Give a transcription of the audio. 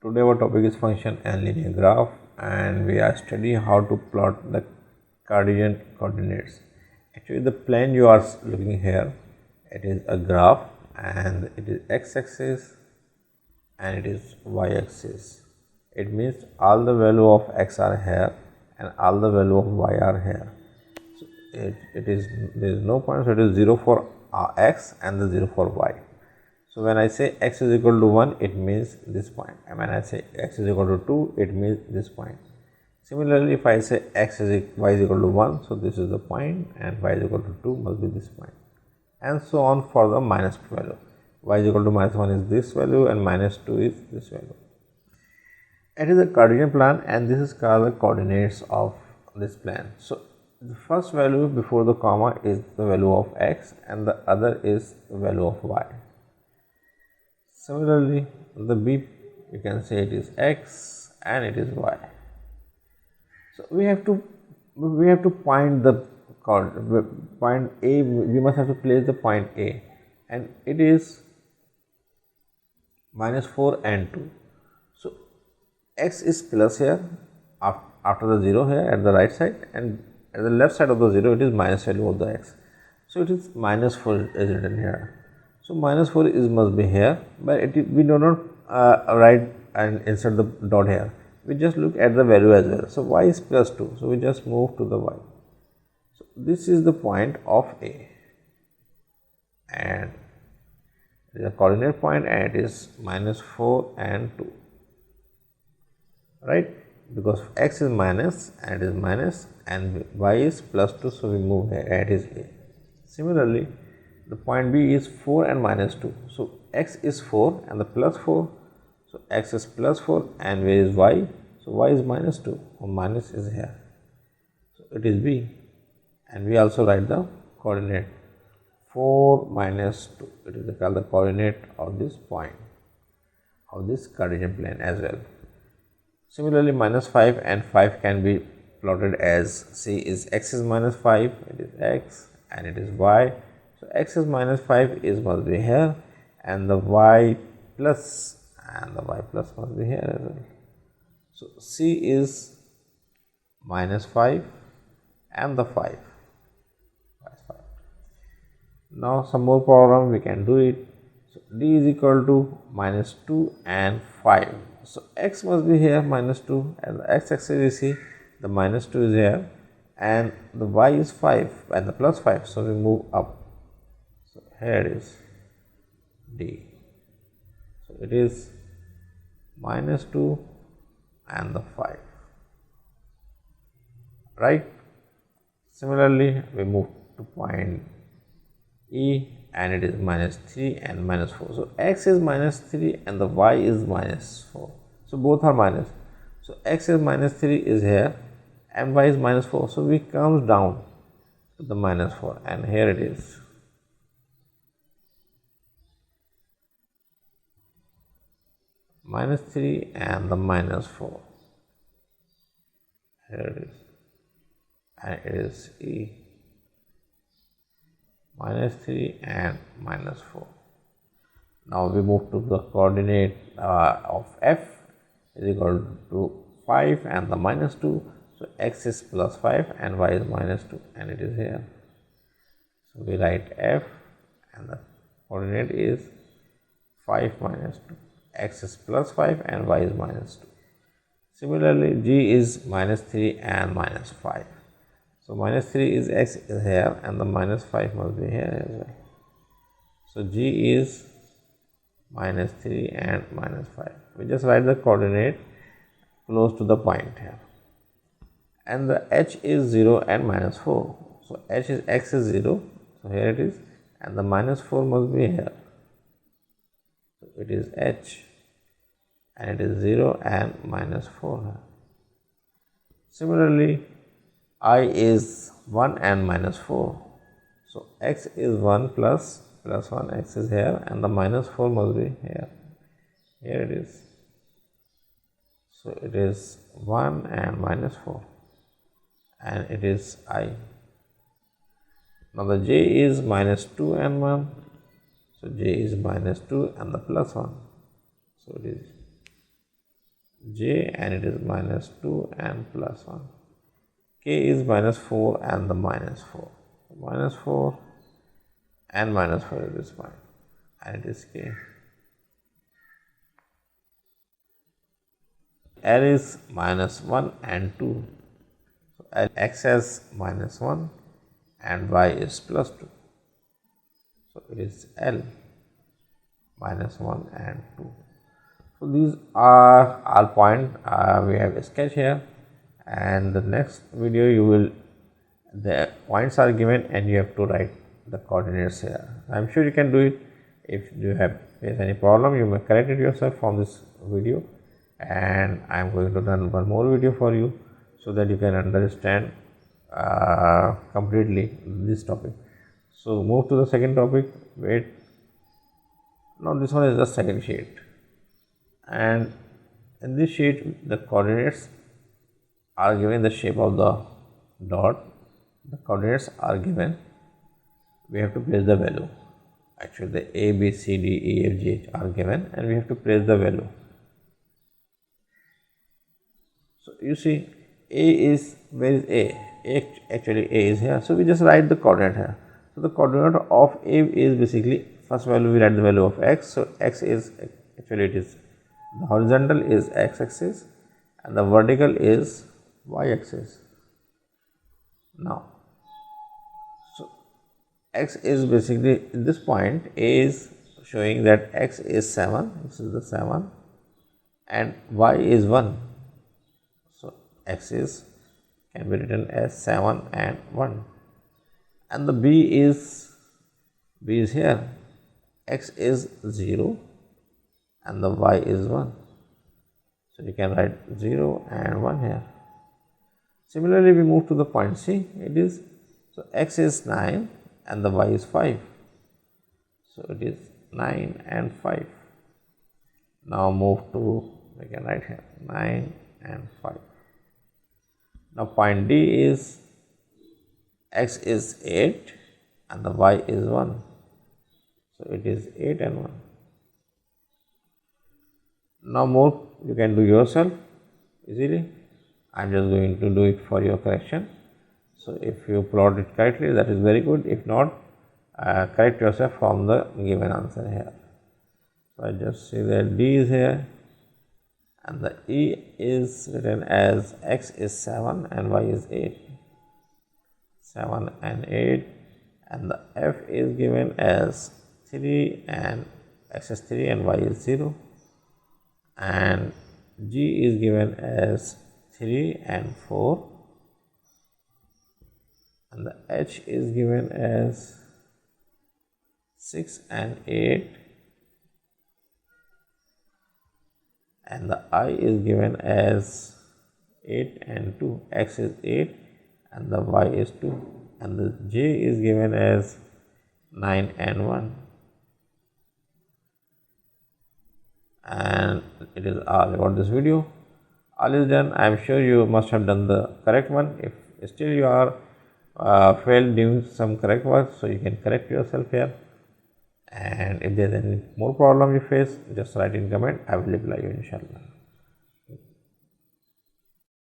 Today our topic is function and linear graph, and we are studying how to plot the Cartesian coordinates. Actually, the plane you are looking here, it is a graph, and it is x-axis and it is y-axis. It means all the value of x are here and all the value of y are here. So it is there is no point, so it is 0 for x and the 0 for y. So when I say x is equal to 1, it means this point, and when I say x is equal to 2, it means this point. Similarly, if I say y is equal to 1, so this is the point, and y is equal to 2 must be this point, and so on for the minus value. Y is equal to minus 1 is this value, and minus 2 is this value. It is a Cartesian plan, and this is called the coordinates of this plan. So the first value before the comma is the value of x, and the other is the value of y. Similarly, the B, you can say it is x and it is y. So we have to point the point A. We must have to place the point A, and it is minus 4 and 2. So x is plus here after the 0 here at the right side, and at the left side of the 0 it is minus value of the x. So it is minus 4 is written here. So minus 4 is must be here, but we do not write and insert the dot here. We just look at the value as well. So y is plus 2. So we just move to the y. So this is the point of A, and it is a coordinate point, and it is minus 4 and 2. Right? Because x is minus and it is minus, and y is plus 2. So we move here, and it is A. Similarly, the point B is 4 and minus 2. So x is 4 and the plus 4. So x is plus 4, and where is y? So y is minus 2, or minus is here. So it is B, and we also write the coordinate 4 minus 2. It is called the coordinate of this point of this Cartesian plane as well. Similarly, minus 5 and 5 can be plotted as, see, is x is minus 5, it is x, and it is y. So x is minus 5 is must be here, and the y plus must be here as well. So C is minus 5 and the 5. Now some more problem we can do it. So D is equal to minus 2 and 5. So x must be here minus 2, and the x-axis you see the minus 2 is here, and the y is 5 and the plus 5. So we move up. So here it is D. So it is minus 2 and the 5. Right? Similarly, we move to point E, and it is minus 3 and minus 4. So x is minus 3 and the y is minus 4. So both are minus. So x is minus 3 is here, and y is minus 4. So we comes down to the minus 4, and here it is. Minus 3 and the minus 4. Here it is, and it is E. Minus 3 and minus 4. Now we move to the coordinate of f is equal to 5 and the minus 2. So x is plus 5 and y is minus 2, and it is here. So we write f, and the coordinate is 5 minus 2. X is plus 5 and y is minus 2. Similarly, g is minus 3 and minus 5. So minus 3 is x is here, and the minus 5 must be here as well. So g is minus 3 and minus 5. We just write the coordinate close to the point here. And the h is 0 and minus 4. So h is x is 0. So here it is, and the minus 4 must be here. So it is h, and it is 0 and minus 4 here. Similarly, I is 1 and minus 4. So x is 1 plus 1, x is here, and the minus 4 must be here. Here it is. So it is 1 and minus 4, and it is I. Now the j is minus 2 and 1. So j is minus 2 and the plus 1. So it is j and it is minus 2 and plus 1. K is minus 4 and the minus 4. Minus 4 and minus 4 is this point and it is K. L is minus 1 and 2. So x has minus 1 and y is plus 2. So it is L minus 1 and 2. So these are all points we have sketched here, and the next video the points are given and you have to write the coordinates here. I am sure you can do it. If you have face any problem, you may correct it yourself from this video, and I am going to run one more video for you so that you can understand completely this topic. So move to the second topic. Wait, now this one is the second sheet, and in this sheet the coordinates are given the shape of the dot. The coordinates are given, we have to place the value. Actually the A, B, C, D, E, F, G are given and we have to place the value. So you see A is, where is A? Actually A is here, so we just write the coordinate here. So the coordinate of A is basically, first value we write the value of x. So x is, actually it is, the horizontal is x axis and the vertical is y axis. Now x is basically, in this point A is showing that x is 7, this is the 7 and y is 1. So x is, can be written as 7 and 1, and the B is here, x is 0 and the y is 1. So you can write 0 and 1 here. Similarly we move to the point C, it is, so x is 9 and the y is 5. So it is 9 and 5. Now move to, we can write here 9 and 5. Now point D is, x is 8 and the y is 1. So it is 8 and 1. Now more you can do yourself easily. I am just going to do it for your correction. So if you plot it correctly, that is very good. If not, correct yourself from the given answer here. So I just see that D is here and the E is written as x is 7 and y is 8. 7 and 8, and the F is given as 3 and x is 3 and y is 0, and G is given as 3 and 4, and the H is given as 6 and 8, and the I is given as 8 and 2, x is 8 and the y is 2, and the J is given as 9 and 1. And it is all about this video. All is done. I am sure you must have done the correct one. If still you are failed doing some correct work, so you can correct yourself here. And if there is any more problem you face, just write in comment. I will reply you inshallah.